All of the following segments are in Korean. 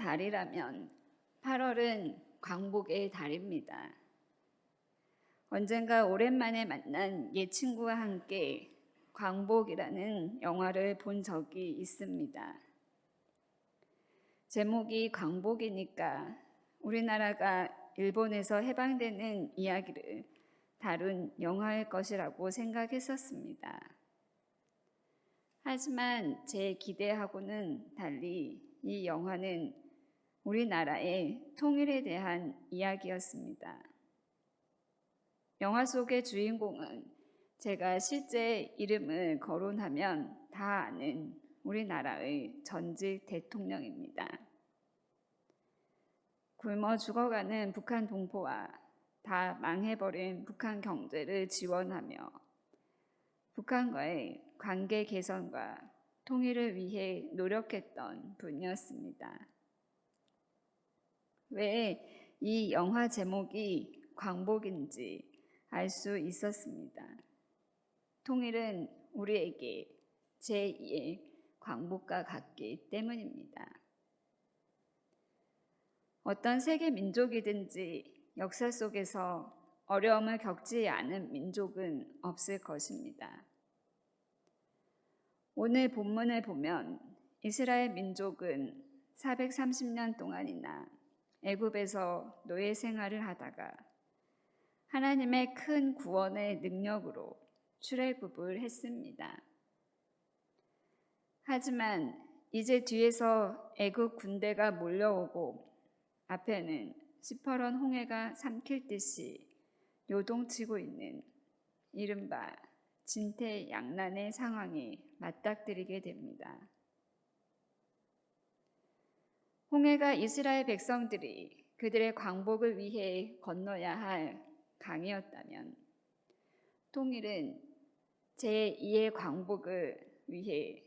달이라면 8월은 광복의 달입니다. 언젠가 오랜만에 만난 옛 친구와 함께 광복이라는 영화를 본 적이 있습니다. 제목이 광복이니까 우리나라가 일본에서 해방되는 이야기를 다룬 영화일 것이라고 생각했었습니다. 하지만 제 기대하고는 달리 이 영화는 우리나라의 통일에 대한 이야기였습니다. 영화 속의 주인공은 제가 실제 이름을 거론하면 다 아는 우리나라의 전직 대통령입니다. 굶어 죽어가는 북한 동포와 다 망해버린 북한 경제를 지원하며 북한과의 관계 개선과 통일을 위해 노력했던 분이었습니다. 왜 이 영화 제목이 광복인지 알 수 있었습니다. 통일은 우리에게 제2의 광복과 같기 때문입니다. 어떤 세계 민족이든지 역사 속에서 어려움을 겪지 않은 민족은 없을 것입니다. 오늘 본문을 보면 이스라엘 민족은 430년 동안이나 애굽에서 노예 생활을 하다가 하나님의 큰 구원의 능력으로 출애굽을 했습니다. 하지만 이제 뒤에서 애굽 군대가 몰려오고 앞에는 시퍼런 홍해가 삼킬 듯이 요동치고 있는 이른바 진퇴양난의 상황에 맞닥뜨리게 됩니다. 홍해가 이스라엘 백성들이 그들의 광복을 위해 건너야 할 강이었다면 통일은 제2의 광복을 위해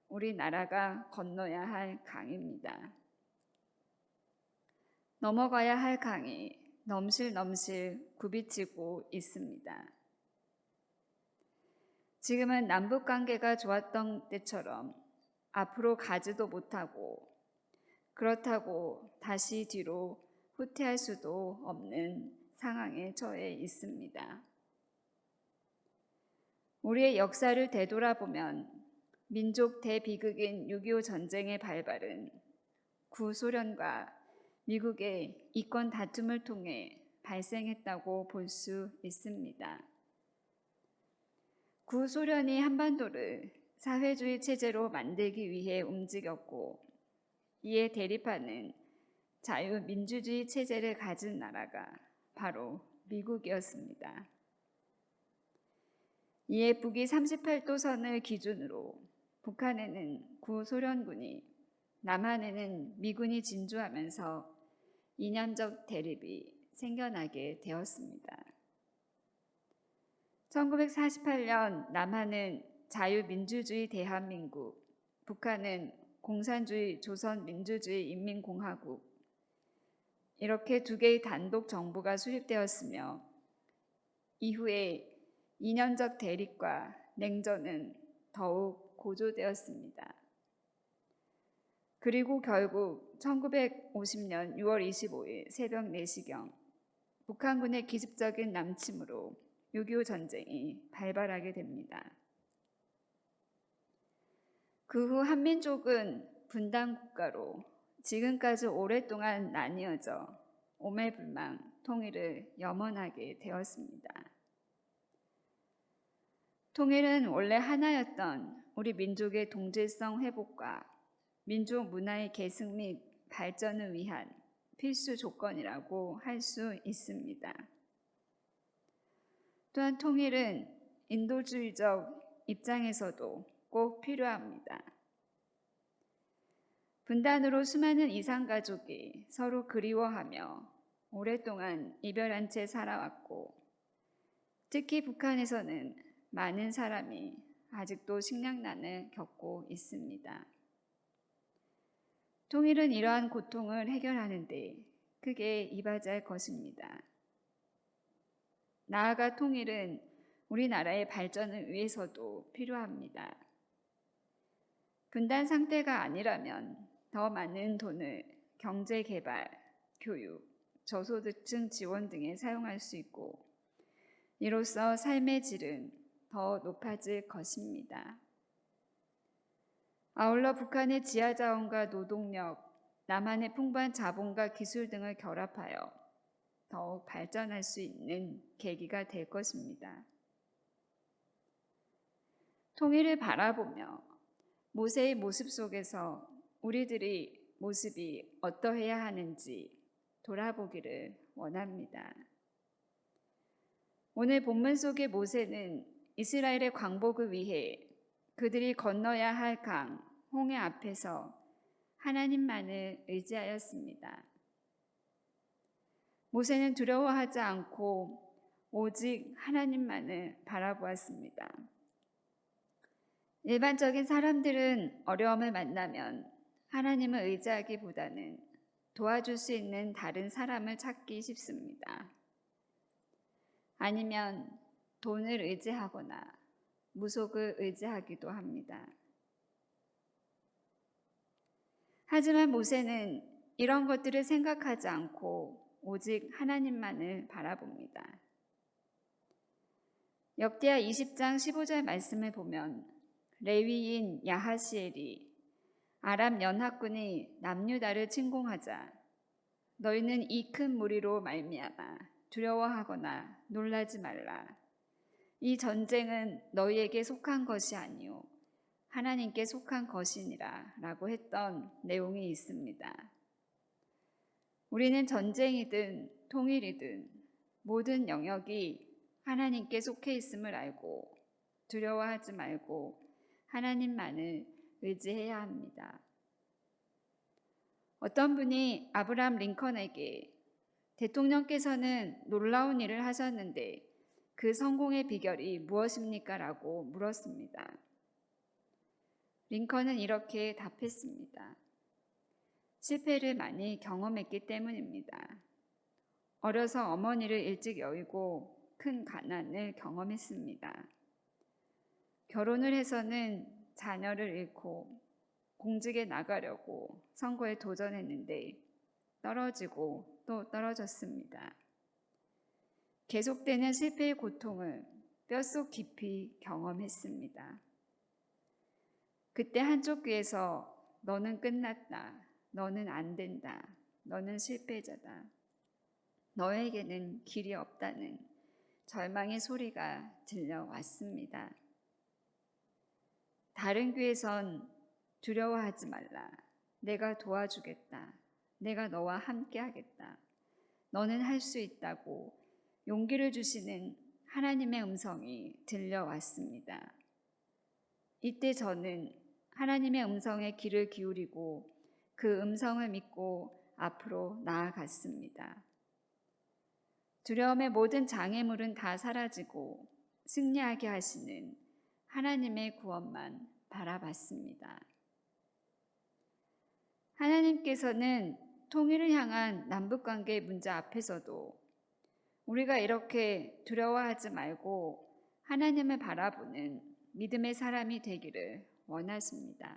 우리나라가 건너야 할 강입니다. 넘어가야 할 강이 넘실넘실 굽이치고 있습니다. 지금은 남북 관계가 좋았던 때처럼 앞으로 가지도 못하고 그렇다고 다시 뒤로 후퇴할 수도 없는 상황에 처해 있습니다. 우리의 역사를 되돌아보면 민족 대비극인 6.25 전쟁의 발발은 구소련과 미국의 이권 다툼을 통해 발생했다고 볼 수 있습니다. 구소련이 한반도를 사회주의 체제로 만들기 위해 움직였고 이에 대립하는 자유민주주의 체제를 가진 나라가 바로 미국이었습니다. 이에 북위 38도 선을 기준으로 북한에는 구소련군이, 남한에는 미군이 진주하면서 이념적 대립이 생겨나게 되었습니다. 1948년 남한은 자유민주주의 대한민국, 북한은 공산주의 조선민주주의 인민공화국, 이렇게 두 개의 단독 정부가 수립되었으며 이후에 이념적 대립과 냉전은 더욱 고조되었습니다. 그리고 결국 1950년 6월 25일 새벽 4시경 북한군의 기습적인 남침으로 6.25 전쟁이 발발하게 됩니다. 그 후 한민족은 분단 국가로 지금까지 오랫동안 나뉘어져 오매불망 통일을 염원하게 되었습니다. 통일은 원래 하나였던 우리 민족의 동질성 회복과 민족 문화의 계승 및 발전을 위한 필수 조건이라고 할 수 있습니다. 또한 통일은 인도주의적 입장에서도 꼭 필요합니다. 분단으로 수많은 이산가족이 서로 그리워하며 오랫동안 이별한 채 살아왔고 특히 북한에서는 많은 사람이 아직도 식량난을 겪고 있습니다. 통일은 이러한 고통을 해결하는 데 크게 이바지할 것입니다. 나아가 통일은 우리나라의 발전을 위해서도 필요합니다. 분단 상태가 아니라면 더 많은 돈을 경제 개발, 교육, 저소득층 지원 등에 사용할 수 있고 이로써 삶의 질은 더 높아질 것입니다. 아울러 북한의 지하자원과 노동력, 남한의 풍부한 자본과 기술 등을 결합하여 더욱 발전할 수 있는 계기가 될 것입니다. 통일을 바라보며 모세의 모습 속에서 우리들의 모습이 어떠해야 하는지 돌아보기를 원합니다. 오늘 본문 속의 모세는 이스라엘의 광복을 위해 그들이 건너야 할 강, 홍해 앞에서 하나님만을 의지하였습니다. 모세는 두려워하지 않고 오직 하나님만을 바라보았습니다. 일반적인 사람들은 어려움을 만나면 하나님을 의지하기보다는 도와줄 수 있는 다른 사람을 찾기 쉽습니다. 아니면 돈을 의지하거나 무속을 의지하기도 합니다. 하지만 모세는 이런 것들을 생각하지 않고 오직 하나님만을 바라봅니다. 역대하 20장 15절 말씀을 보면 레위인 야하시엘이 아람 연합군이 남유다를 침공하자 너희는 이 큰 무리로 말미암아 두려워하거나 놀라지 말라. 이 전쟁은 너희에게 속한 것이 아니요 하나님께 속한 것이니라 라고 했던 내용이 있습니다. 우리는 전쟁이든 통일이든 모든 영역이 하나님께 속해 있음을 알고 두려워하지 말고 하나님만을 의지해야 합니다. 어떤 분이 아브라함 링컨에게 대통령께서는 놀라운 일을 하셨는데 그 성공의 비결이 무엇입니까? 라고 물었습니다. 링컨은 이렇게 답했습니다. 실패를 많이 경험했기 때문입니다. 어려서 어머니를 일찍 여의고 큰 가난을 경험했습니다. 결혼을 해서는 자녀를 잃고 공직에 나가려고 선거에 도전했는데 떨어지고 또 떨어졌습니다. 계속되는 실패의 고통을 뼛속 깊이 경험했습니다. 그때 한쪽 귀에서 너는 끝났다, 너는 안 된다, 너는 실패자다, 너에게는 길이 없다는 절망의 소리가 들려왔습니다. 다른 귀에선 두려워하지 말라, 내가 도와주겠다, 내가 너와 함께 하겠다, 너는 할 수 있다고 용기를 주시는 하나님의 음성이 들려왔습니다. 이때 저는 하나님의 음성에 귀를 기울이고 그 음성을 믿고 앞으로 나아갔습니다. 두려움의 모든 장애물은 다 사라지고 승리하게 하시는 하나님의 구원만 바라봤습니다. 하나님께서는 통일을 향한 남북관계의 문제 앞에서도 우리가 이렇게 두려워하지 말고 하나님을 바라보는 믿음의 사람이 되기를 원하십니다.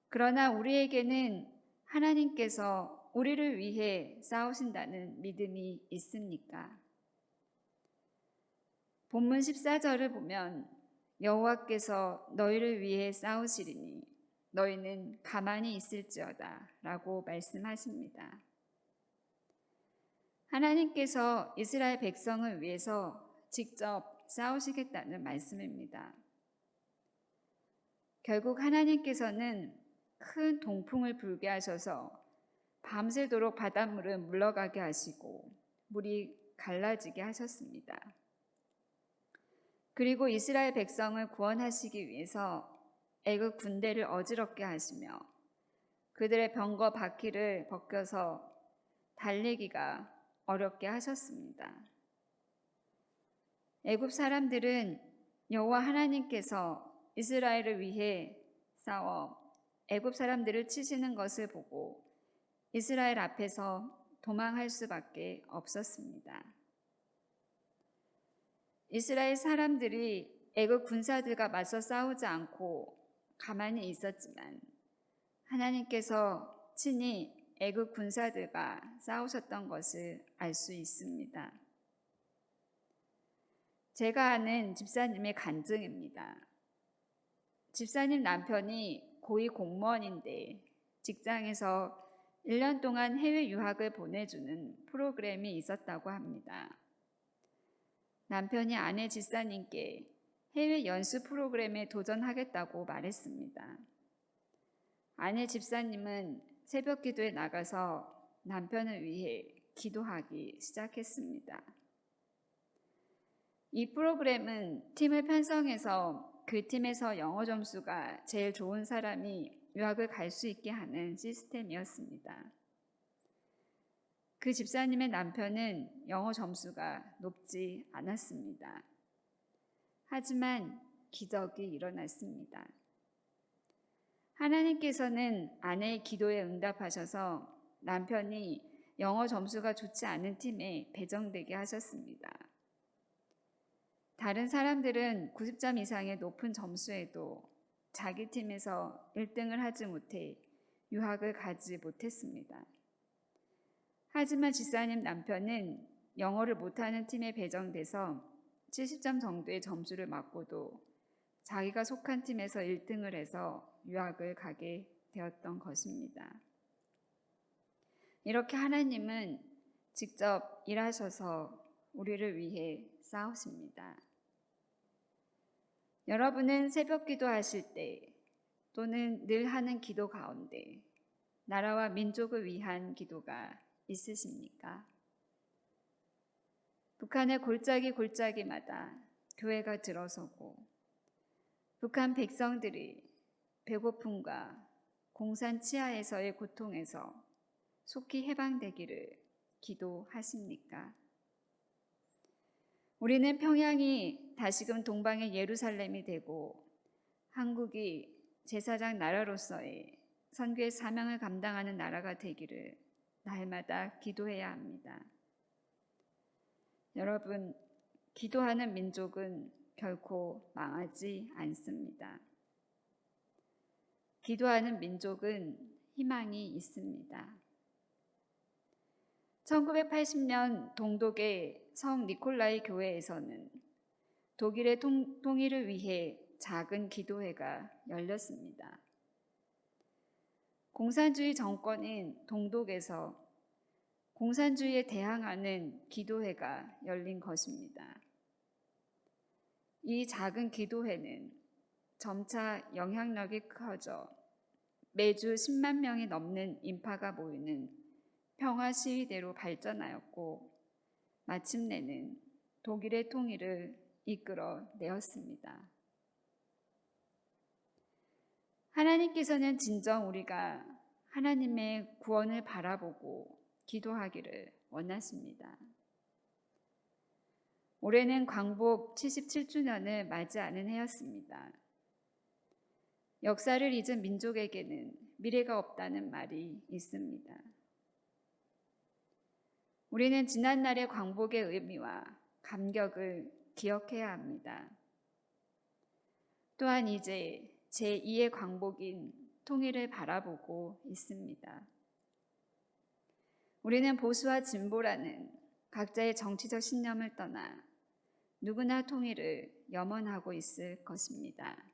그러나 우리에게는 하나님께서 우리를 위해 싸우신다는 믿음이 있습니까? 본문 14절을 보면 여호와께서 너희를 위해 싸우시리니 너희는 가만히 있을지어다 라고 말씀하십니다. 하나님께서 이스라엘 백성을 위해서 직접 싸우시겠다는 말씀입니다. 결국 하나님께서는 큰 동풍을 불게 하셔서 밤새도록 바닷물을 물러가게 하시고 물이 갈라지게 하셨습니다. 그리고 이스라엘 백성을 구원하시기 위해서 애굽 군대를 어지럽게 하시며 그들의 병거 바퀴를 벗겨서 달리기가 어렵게 하셨습니다. 애굽 사람들은 여호와 하나님께서 이스라엘을 위해 싸워 애굽 사람들을 치시는 것을 보고 이스라엘 앞에서 도망할 수밖에 없었습니다. 이스라엘 사람들이 애굽 군사들과 맞서 싸우지 않고 가만히 있었지만 하나님께서 친히 애국 군사들과 싸우셨던 것을 알 수 있습니다. 제가 아는 집사님의 간증입니다. 집사님 남편이 고위 공무원인데 직장에서 1년 동안 해외 유학을 보내주는 프로그램이 있었다고 합니다. 남편이 아내 집사님께 해외 연수 프로그램에 도전하겠다고 말했습니다. 아내 집사님은 새벽 기도에 나가서 남편을 위해 기도하기 시작했습니다. 이 프로그램은 팀을 편성해서 그 팀에서 영어 점수가 제일 좋은 사람이 유학을 갈 수 있게 하는 시스템이었습니다. 그 집사님의 남편은 영어 점수가 높지 않았습니다. 하지만 기적이 일어났습니다. 하나님께서는 아내의 기도에 응답하셔서 남편이 영어 점수가 좋지 않은 팀에 배정되게 하셨습니다. 다른 사람들은 90점 이상의 높은 점수에도 자기 팀에서 1등을 하지 못해 유학을 가지 못했습니다. 하지만 집사님 남편은 영어를 못하는 팀에 배정돼서 70점 정도의 점수를 맞고도 자기가 속한 팀에서 1등을 해서 유학을 가게 되었던 것입니다. 이렇게 하나님은 직접 일하셔서 우리를 위해 싸우십니다. 여러분은 새벽 기도하실 때 또는 늘 하는 기도 가운데 나라와 민족을 위한 기도가 있으십니까? 북한의 골짜기마다 교회가 들어서고 북한 백성들이 배고픔과 공산 치하에서의 고통에서 속히 해방되기를 기도하십니까? 우리는 평양이 다시금 동방의 예루살렘이 되고 한국이 제사장 나라로서의 선교의 사명을 감당하는 나라가 되기를 날마다 기도해야 합니다. 여러분, 기도하는 민족은 결코 망하지 않습니다. 기도하는 민족은 희망이 있습니다. 1980년 동독의 성 니콜라이 교회에서는 독일의 통일을 위해 작은 기도회가 열렸습니다. 공산주의 정권인 동독에서 공산주의에 대항하는 기도회가 열린 것입니다. 이 작은 기도회는 점차 영향력이 커져 매주 10만 명이 넘는 인파가 모이는 평화 시위대로 발전하였고 마침내는 독일의 통일을 이끌어내었습니다. 하나님께서는 진정 우리가 하나님의 구원을 바라보고 기도하기를 원하십니다. 올해는 광복 77주년을 맞이하는 해였습니다. 역사를 잊은 민족에게는 미래가 없다는 말이 있습니다. 우리는 지난날의 광복의 의미와 감격을 기억해야 합니다. 또한 이제 제2의 광복인 통일을 바라보고 있습니다. 우리는 보수와 진보라는 각자의 정치적 신념을 떠나 누구나 통일을 염원하고 있을 것입니다.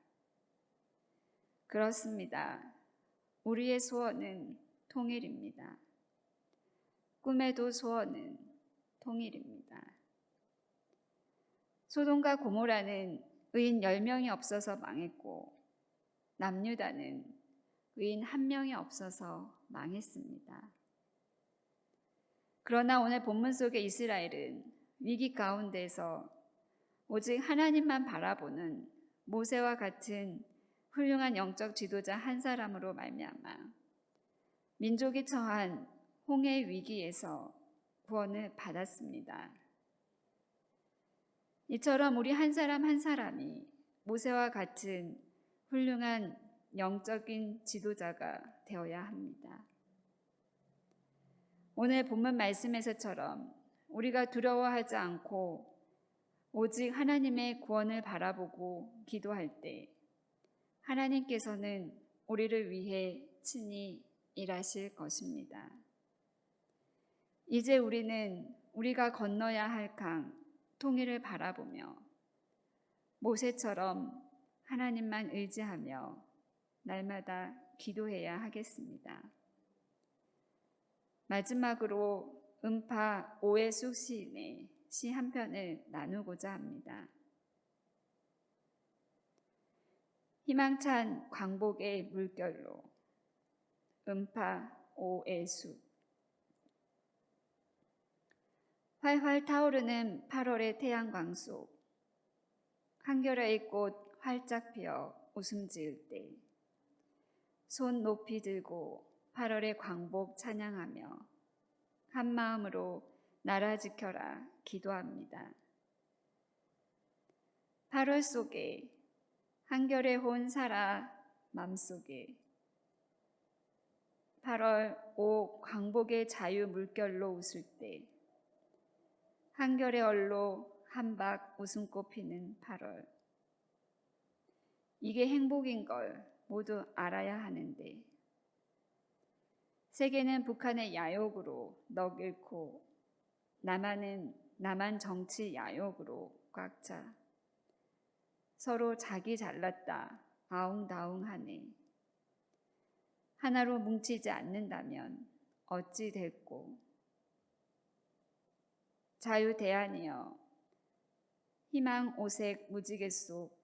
그렇습니다. 우리의 소원은 통일입니다. 꿈에도 소원은 통일입니다. 소돔과 고모라는 의인 10명이 없어서 망했고 남유다는 의인 1명이 없어서 망했습니다. 그러나 오늘 본문 속의 이스라엘은 위기 가운데서 오직 하나님만 바라보는 모세와 같은 훌륭한 영적 지도자 한 사람으로 말미암아 민족이 처한 홍해 위기에서 구원을 받았습니다. 이처럼 우리 한 사람 한 사람이 모세와 같은 훌륭한 영적인 지도자가 되어야 합니다. 오늘 본문 말씀에서처럼 우리가 두려워하지 않고 오직 하나님의 구원을 바라보고 기도할 때 하나님께서는 우리를 위해 친히 일하실 것입니다. 이제 우리는 우리가 건너야 할 강 통일을 바라보며 모세처럼 하나님만 의지하며 날마다 기도해야 하겠습니다. 마지막으로 음파 오해숙 시인의 시 한 편을 나누고자 합니다. 희망찬 광복의 물결로 음파 오해숙. 활활 타오르는 8월의 태양광 속 한겨레의 꽃 활짝 피어 웃음 지을 때 손 높이 들고 8월의 광복 찬양하며 한 마음으로 나라 지켜라 기도합니다. 8월 속에 한결의 혼 살아 맘속에 8월 오 광복의 자유 물결로 웃을 때 한결의 얼로 한박 웃음꽃 피는 8월. 이게 행복인 걸 모두 알아야 하는데 세계는 북한의 야욕으로 넋 잃고 남한 정치 야욕으로 꽉 차 서로 자기 잘났다 아웅다웅하네. 하나로 뭉치지 않는다면 어찌 될꼬. 자유 대안이여 희망 오색 무지개 속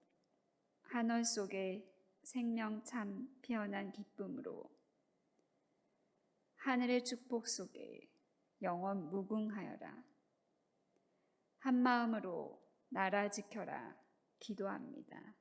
한월 속에 생명 참 피어난 기쁨으로 하늘의 축복 속에 영원 무궁하여라. 한 마음으로 나라 지켜라 기도합니다.